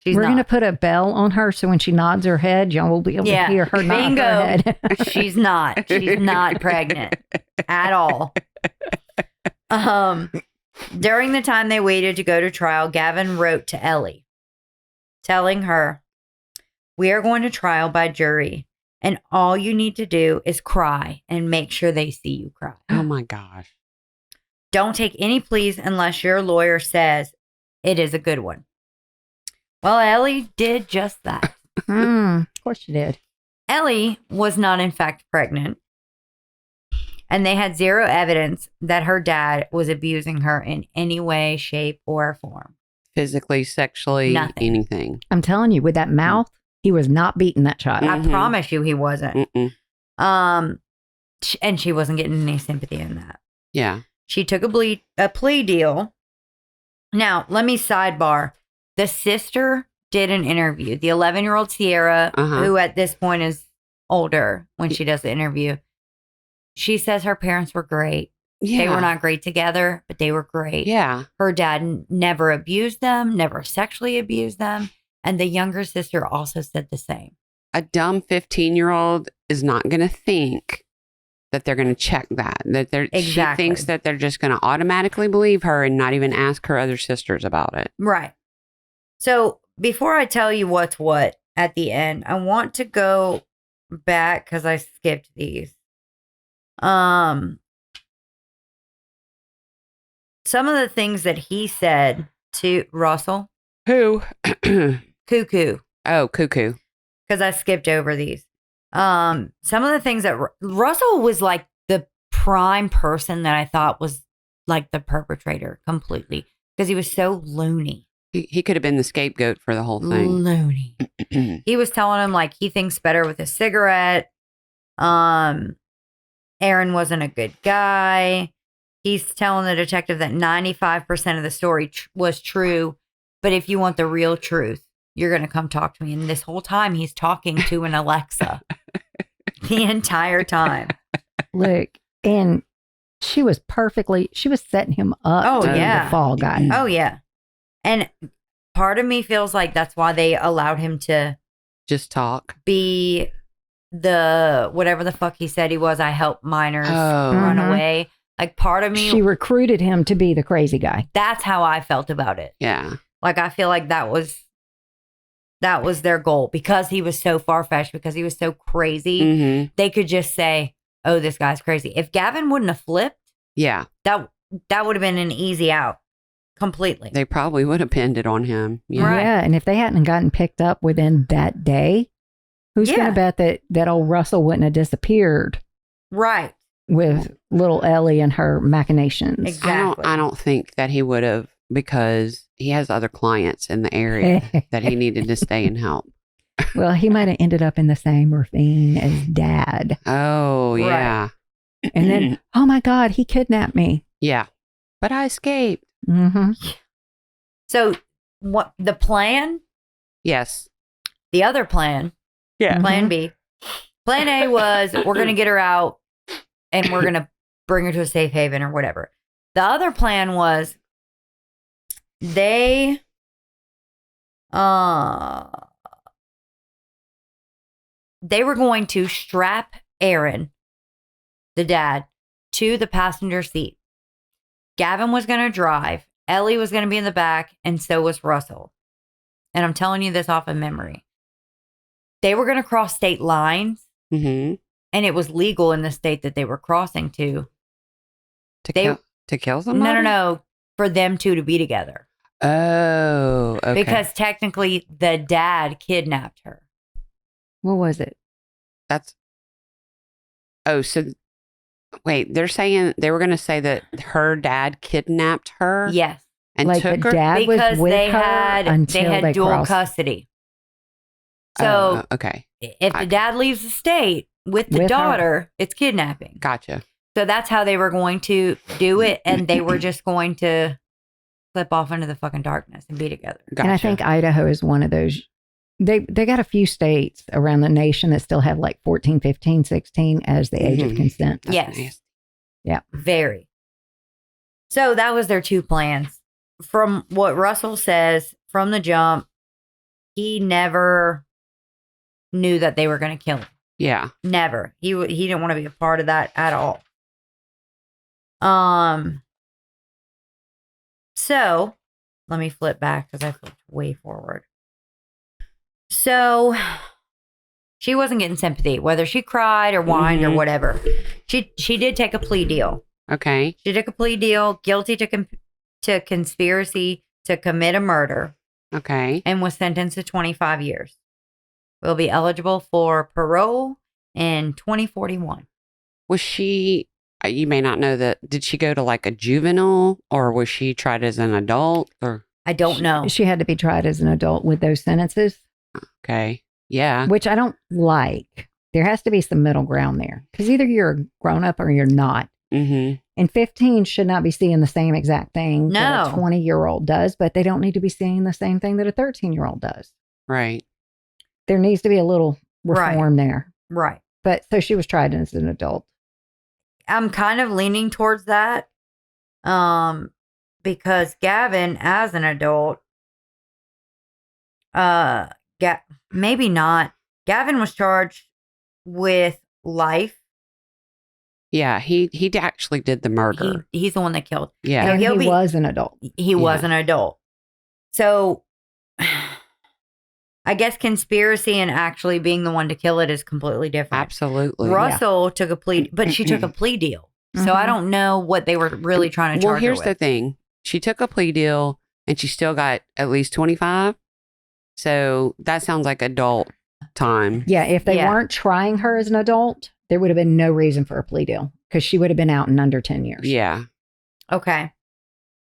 She's We're not. going to put a bell on her so when she nods her head, y'all will be able Yeah. to hear her nod Bingo. her head. She's not. She's not pregnant at all. During the time they waited to go to trial, Gavin wrote to Ellie, telling her, "We are going to trial by jury, and all you need to do is cry and make sure they see you cry. Oh my gosh. Don't take any pleas unless your lawyer says it is a good one." Well, Ellie did just that. Of course she did. Ellie was not, in fact, pregnant, and they had zero evidence that her dad was abusing her in any way, shape, or form. Physically, sexually, Nothing. anything. I'm telling you, with that mouth, he was not beating that child. I promise you he wasn't. And she wasn't getting any sympathy in that. Yeah. She took a plea deal. Now, let me sidebar. The sister did an interview. The 11-year-old Sierra, who at this point is older when she does the interview, she says her parents were great. Yeah. They were not great together, but they were great. Yeah. Her dad never abused them, never sexually abused them. And the younger sister also said the same. A dumb 15-year-old is not going to think that they're going to check that. She thinks that they're just going to automatically believe her and not even ask her other sisters about it. Right. So before I tell you what's what at the end, I want to go back because I skipped these. Some of the things that he said to Russell. Who? Cuckoo. Oh, Cuckoo. Because I skipped over these. Some of the things that Russell was like the prime person that I thought was like the perpetrator completely because he was so loony. He could have been the scapegoat for the whole thing. Loony. He was telling him like he thinks better with a cigarette. Aaron wasn't a good guy. He's telling the detective that 95% of the story was true. But if you want the real truth, you're going to come talk to me. And this whole time he's talking to an Alexa the entire time. Look, and she was setting him up to be the fall guy. Oh, yeah. And part of me feels like that's why they allowed him to just talk. Be the whatever the fuck he said he was. I help minors run away. Like part of me. She recruited him to be the crazy guy. That's how I felt about it. Yeah. Like I feel like that was their goal because he was so far-fetched, because he was so crazy. They could just say, "Oh, this guy's crazy." If Gavin wouldn't have flipped, that would have been an easy out. Completely. They probably would have pinned it on him. Yeah. Right. Yeah. And if they hadn't gotten picked up within that day, who's going to bet that old Russell wouldn't have disappeared? Right. With little Ellie and her machinations. Exactly. I don't think that he would have, because he has other clients in the area that he needed to stay and help. Well, he might have ended up in the same ravine as Dad. Oh, yeah. Right. And then, oh my God, he kidnapped me. Yeah. But I escaped. So what the plan? Yes. The other plan. Yeah. Plan B. Plan A was we're going to get her out and we're going to bring her to a safe haven or whatever. The other plan was they were going to strap Aaron, the dad, to the passenger seat. Gavin was going to drive. Ellie was going to be in the back, and so was Russell. And I'm telling you this off of memory. They were going to cross state lines, and it was legal in the state that they were crossing to. To kill somebody? No. For them two to be together. Oh, okay. Because technically, the dad kidnapped her. What was it? So... Wait, they were going to say that her dad kidnapped her? Yes. And like took the her? dad because was with they her had until they dual crossed. custody. So okay. If the dad leaves the state with the daughter, it's kidnapping. Gotcha. So that's how they were going to do it. And they were just going to slip off into the fucking darkness and be together. Gotcha. And I think Idaho is one of those. They got a few states around the nation that still have like 14, 15, 16 as the age of consent. That's yes. Nice. Yeah. Very. So that was their two plans. From what Russell says from the jump, he never knew that they were going to kill him. Yeah. Never. He didn't want to be a part of that at all. So let me flip back because I flipped way forward. So she wasn't getting sympathy, whether she cried or whined or whatever. She did take a plea deal. Okay. She took a plea deal, guilty to conspiracy to commit a murder. Okay. And was sentenced to 25 years. Will be eligible for parole in 2041. Was she, you may not know that, did she go to like a juvenile or was she tried as an adult or? I don't know. She had to be tried as an adult with those sentences. Okay. Yeah. Which I don't like. There has to be some middle ground there because either you're a grown up or you're not. Mm-hmm. And 15 should not be seeing the same exact thing that a No. 20-year-old does, but they don't need to be seeing the same thing that a 13-year-old does. Right. There needs to be a little reform there. Right. But so she was tried as an adult. I'm kind of leaning towards that. Because Gavin, as an adult, maybe not. Gavin was charged with life. Yeah, he actually did the murder. He's the one that killed. Yeah. And he was an adult. He was an adult. So I guess conspiracy and actually being the one to kill it is completely different. Absolutely. Russell took a plea, but she took a plea deal. So I don't know what they were really trying to charge her with. Well, here's the thing. She took a plea deal and she still got at least 25. So that sounds like adult time. Yeah, if they weren't trying her as an adult, there would have been no reason for a plea deal because she would have been out in under 10 years. Yeah. Okay.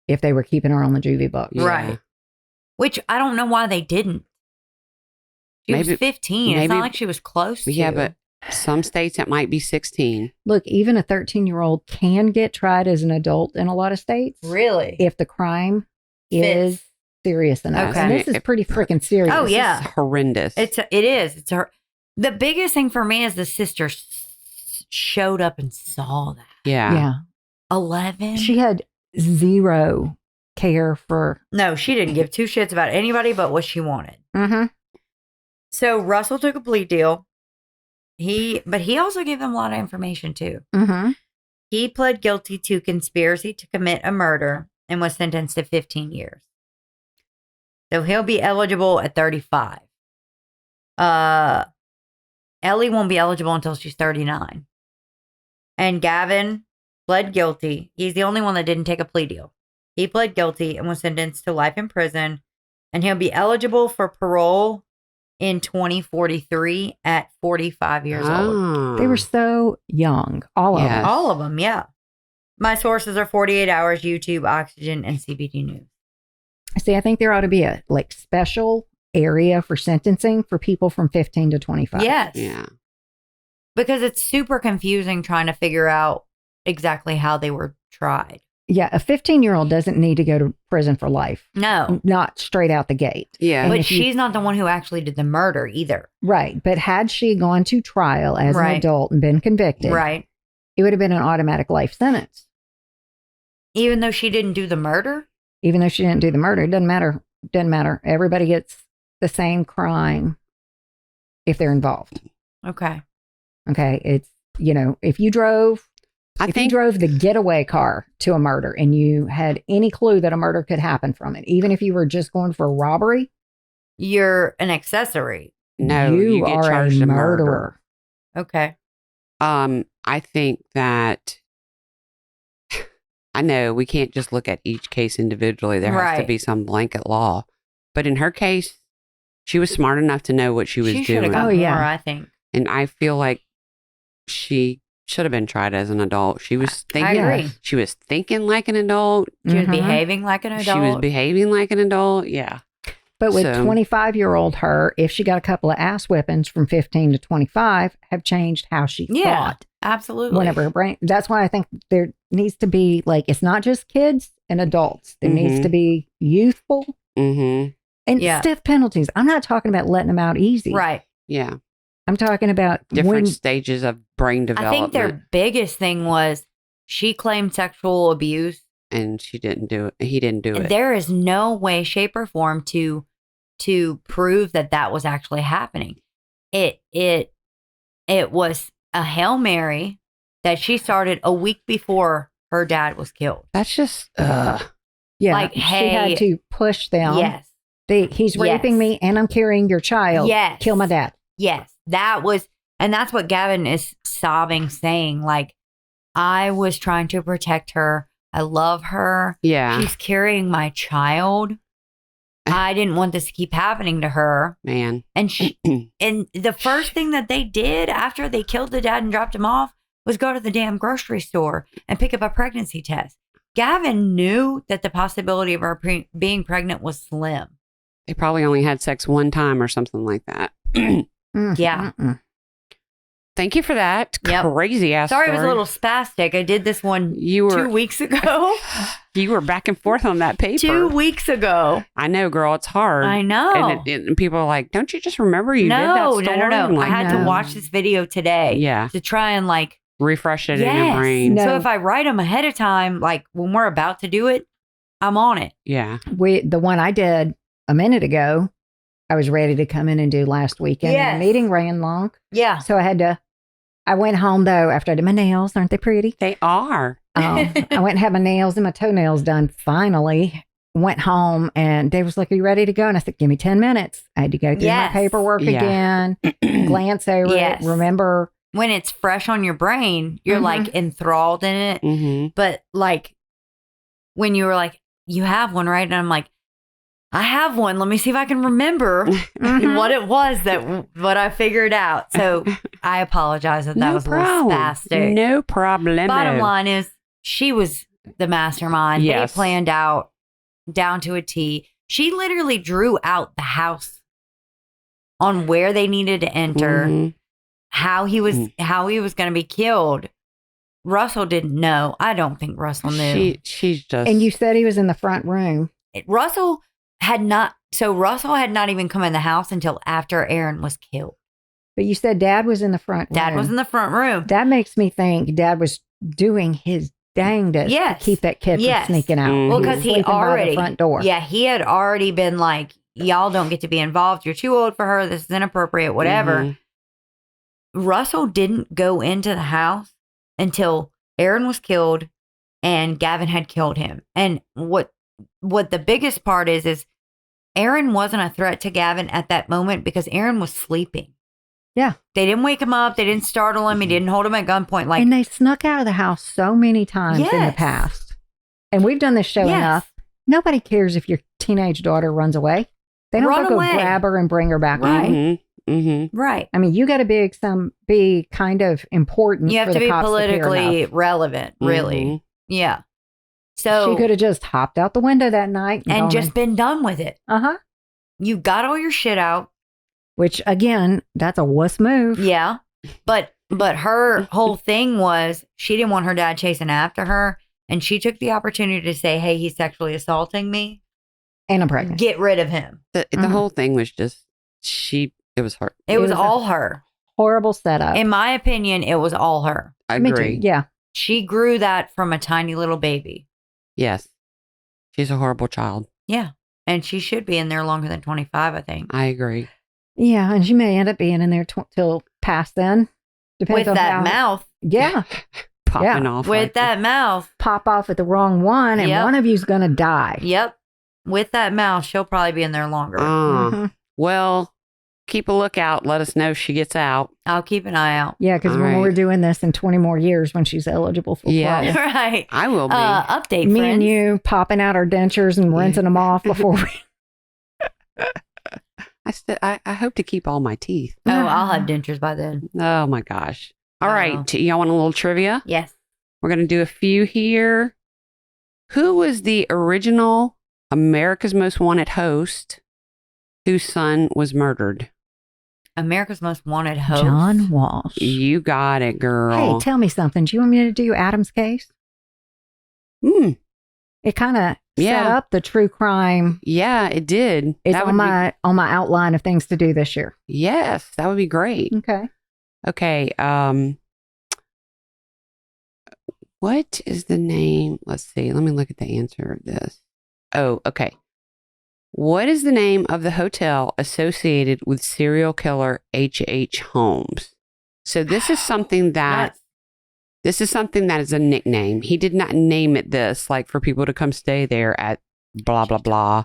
If they were keeping her on the juvie books. Yeah. Right. Which I don't know why they didn't. She was 15. It's not like she was close to. Yeah, but some states it might be 16. Look, even a 13-year-old can get tried as an adult in a lot of states. Really? If the crime is serious enough. Okay. And this is pretty freaking serious. Oh, yeah. This is horrendous. It is. It's her. The biggest thing for me is the sister showed up and saw that. Yeah. Yeah. 11? She had zero care for. No, she didn't give two shits about anybody but what she wanted. Mm-hmm. So Russell took a plea deal. But he also gave them a lot of information too. Mm-hmm. He pled guilty to conspiracy to commit a murder and was sentenced to 15 years. So he'll be eligible at 35. Ellie won't be eligible until she's 39. And Gavin pled guilty. He's the only one that didn't take a plea deal. He pled guilty and was sentenced to life in prison. And he'll be eligible for parole in 2043 at 45 years old. They were so young. All of them. All of them, yeah. My sources are 48 Hours, YouTube, Oxygen, and CBD News. See, I think there ought to be a special area for sentencing for people from 15 to 25. Yes. Yeah. Because it's super confusing trying to figure out exactly how they were tried. Yeah, a 15-year-old doesn't need to go to prison for life. No. Not straight out the gate. Yeah. And But she's not the one who actually did the murder either. Right. But had she gone to trial as an adult and been convicted, right, it would have been an automatic life sentence. Even though she didn't do the murder? Even though she didn't do the murder, it doesn't matter. Doesn't matter. Everybody gets the same crime if they're involved. Okay. Okay. It's, if you drove the getaway car to a murder and you had any clue that a murder could happen from it, even if you were just going for a robbery, you're an accessory. No, you get are charged a a murderer. Okay. I think that I know we can't just look at each case individually. There has to be some blanket law. But in her case, she was smart enough to know what she was She should doing. have got more, I think. And I feel like she should have been tried as an adult. She was thinking. I agree. She was thinking like an adult. She was behaving like an adult. She was behaving like an adult. Yeah. But with 25-year-old her, if she got a couple of ass whippings from 15 to 25, have changed how she thought. Absolutely. Whenever her brain. That's why I think there needs to be it's not just kids and adults. There needs to be youthful and stiff penalties. I'm not talking about letting them out easy. Right. Yeah. I'm talking about different stages of brain development. I think their biggest thing was she claimed sexual abuse. And she didn't do it. He didn't do it. There is no way, shape, or form to prove that was actually happening. It was a Hail Mary that she started a week before her dad was killed. That's just Yeah. Like, she hey. had to push them. Yes. He's raping me and I'm carrying your child. Yes. Kill my dad. Yes. And that's what Gavin is sobbing, saying, like, I was trying to protect her. I love her. Yeah. She's carrying my child. I didn't want this to keep happening to her. Man. And and the first thing that they did after they killed the dad and dropped him off was go to the damn grocery store and pick up a pregnancy test. Gavin knew that the possibility of her being pregnant was slim. They probably only had sex one time or something like that. Yeah. Thank you for that. Yep. Crazy ass Sorry, story. it was a little spastic. I did this one 2 weeks ago. You were back and forth on that paper. 2 weeks ago. I know, girl. It's hard. I know. And people are like, don't you just remember you did that story? No. I'm like, I had to watch this video today. Yeah. To try and like refresh it in your brain. No. So if I write them ahead of time, like when we're about to do it, I'm on it. Yeah. The one I did a minute ago, I was ready to come in and do last weekend. Yes. And the meeting ran long. Yeah. So I went home though after I did my nails. Aren't they pretty? They are. I went and had my nails and my toenails done finally. Went home and Dave was like, are you ready to go? And I said, give me 10 minutes. I had to go through my paperwork again, glance over it, remember. When it's fresh on your brain, you're like enthralled in it. Mm-hmm. But like when you were like, you have one, right? And I'm like, I have one. Let me see if I can remember what it was what I figured out. So I apologize if that was a little spastic. No problem. Bottom line is she was the mastermind. Yes. They planned out down to a T. She literally drew out the house on where they needed to enter, how he was going to be killed. Russell didn't know. I don't think Russell knew. She's just. And you said he was in the front room. Russell had not even come in the house until after Aaron was killed. But you said Dad was in the front room. Dad was in the front room. That makes me think Dad was doing his dangest to keep that kid from sneaking out. Well, because he already, by the front door. Yeah, he had already been like, y'all don't get to be involved. You're too old for her. This is inappropriate, whatever. Russell didn't go into the house until Aaron was killed and Gavin had killed him. And what the biggest part is Aaron wasn't a threat to Gavin at that moment because Aaron was sleeping. Yeah. They didn't wake him up. They didn't startle him. He didn't hold him at gunpoint. And they snuck out of the house so many times in the past. And we've done this show enough. Nobody cares if your teenage daughter runs away. They don't go grab her and bring her back. Right. Right. I mean, you got to be kind of important. You have to be politically relevant, really. Yeah. So she could have just hopped out the window that night and just been done with it. You got all your shit out. Which again, that's a wuss move. Yeah. But her whole thing was she didn't want her dad chasing after her. And she took the opportunity to say, hey, he's sexually assaulting me. And I'm pregnant. Get rid of him. The whole thing was just, it was her. It was all her. Horrible setup. In my opinion, it was all her. I agree. Yeah. She grew that from a tiny little baby. Yes. She's a horrible child. Yeah. And she should be in there longer than 25, I think. I agree. Yeah. And she may end up being in there till past then. Depends with on that mouth. Yeah. Popping off. With like that mouth. Pop off at the wrong one and one of you's going to die. Yep. With that mouth, she'll probably be in there longer. Well, keep a lookout. Let us know if she gets out. I'll keep an eye out. Yeah, because when we're doing this in 20 more years when she's eligible for parole. Right. I will be. Update, Me friends. and you popping out our dentures and rinsing them off before we... I hope to keep all my teeth. Oh, I'll have dentures by then. Oh, my gosh. All right. Y'all want a little trivia? Yes. We're going to do a few here. Who was the original America's Most Wanted host whose son was murdered? America's Most Wanted host? John Walsh. You got it, girl. Hey, tell me something. Do you want me to do Adam's case? It kind of set up the true crime. Yeah, it did. It's on my outline of things to do this year. Yes, that would be great. Okay. What is the name? Let's see. Let me look at the answer of this. Oh, okay. What is the name of the hotel associated with serial killer H.H. Holmes? So this is something that is a nickname. He did not name it this, like for people to come stay there at blah, blah, blah.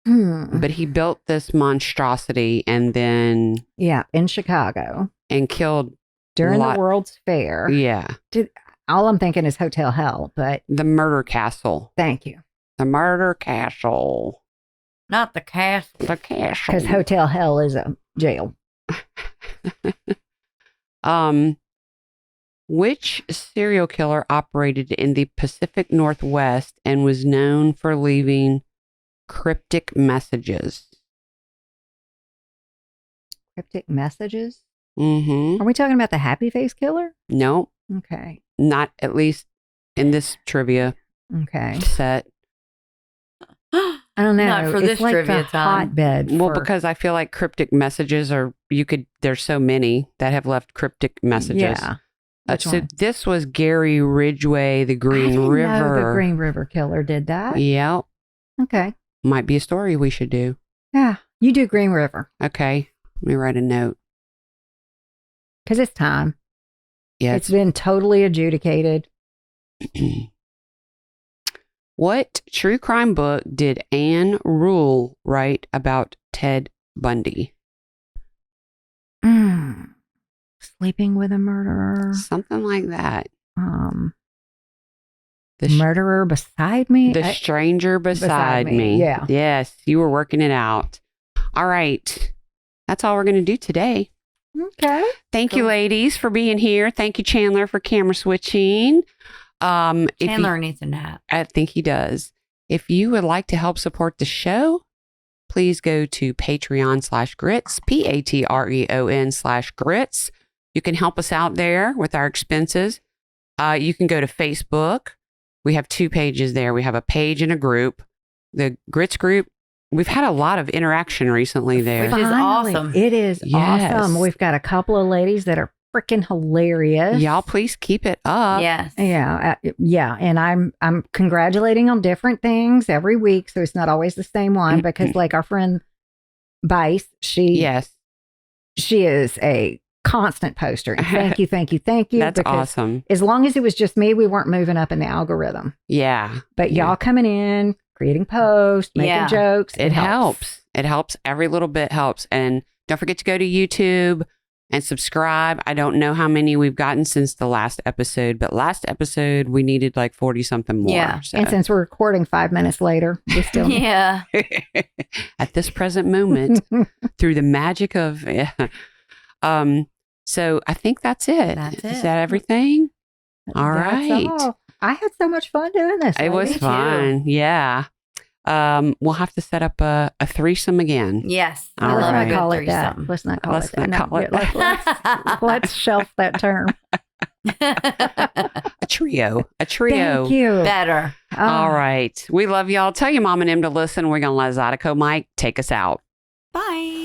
But he built this monstrosity and then... Yeah, in Chicago. And killed... During the World's Fair. Yeah. All I'm thinking is Hotel Hell, but... The Murder Castle. Thank you. The Murder Castle. Not the castle. The castle. Because Hotel Hell is a jail. Which serial killer operated in the Pacific Northwest and was known for leaving cryptic messages? Cryptic messages? Mm-hmm. Are we talking about the Happy Face Killer? No. Okay. Not at least in this trivia set. I don't know. Not for this like trivia the time. Hotbed. Well, because I feel like cryptic messages there's so many that have left cryptic messages. Yeah. So this was Gary Ridgway, the Green River. Know the Green River Killer did that. Yeah. Okay. Might be a story we should do. Yeah. You do Green River. Okay. Let me write a note. Because it's time. Yeah. It's been totally adjudicated. What true crime book did Anne Rule write about Ted Bundy? Sleeping with a Murderer. Something like that. The Murderer Beside Me. The Stranger Beside Me. Yeah. Yes, you were working it out. All right. That's all we're going to do today. Okay. Thank you, ladies, for being here. Thank you, Chandler, for camera switching. Chandler needs a nap. I think he does. If you would like to help support the show, please go to Patreon/grits, Patreon/grits. You can help us out there with our expenses. You can go to Facebook. We have 2 pages there. We have a page and a group. The Grits group, we've had a lot of interaction recently there. Which is awesome. It is awesome. We've got a couple of ladies that are freaking hilarious. Y'all, please keep it up. Yes. Yeah. Yeah. And I'm congratulating on different things every week. So it's not always the same one because like our friend Bice, she is a constant poster. And thank you. That's awesome. As long as it was just me, we weren't moving up in the algorithm. Yeah. But y'all coming in, creating posts, making jokes. It helps. It helps. Every little bit helps. And don't forget to go to YouTube and subscribe. I don't know how many we've gotten since the last episode, but last episode we needed like 40 something more. Yeah. So. And since we're recording 5 minutes later, we still Yeah. At this present moment, through the magic of so I think that's it. Is that everything? All right. All. I had so much fun doing this. It was fun. Yeah. We'll have to set up a threesome again. Yes. All Let's right. not call it that. Let's not call it that. Let's shelf that term. A trio. Thank you. Better. All right. We love y'all. Tell your mom and him to listen. We're going to let Zydeco Mike take us out. Bye.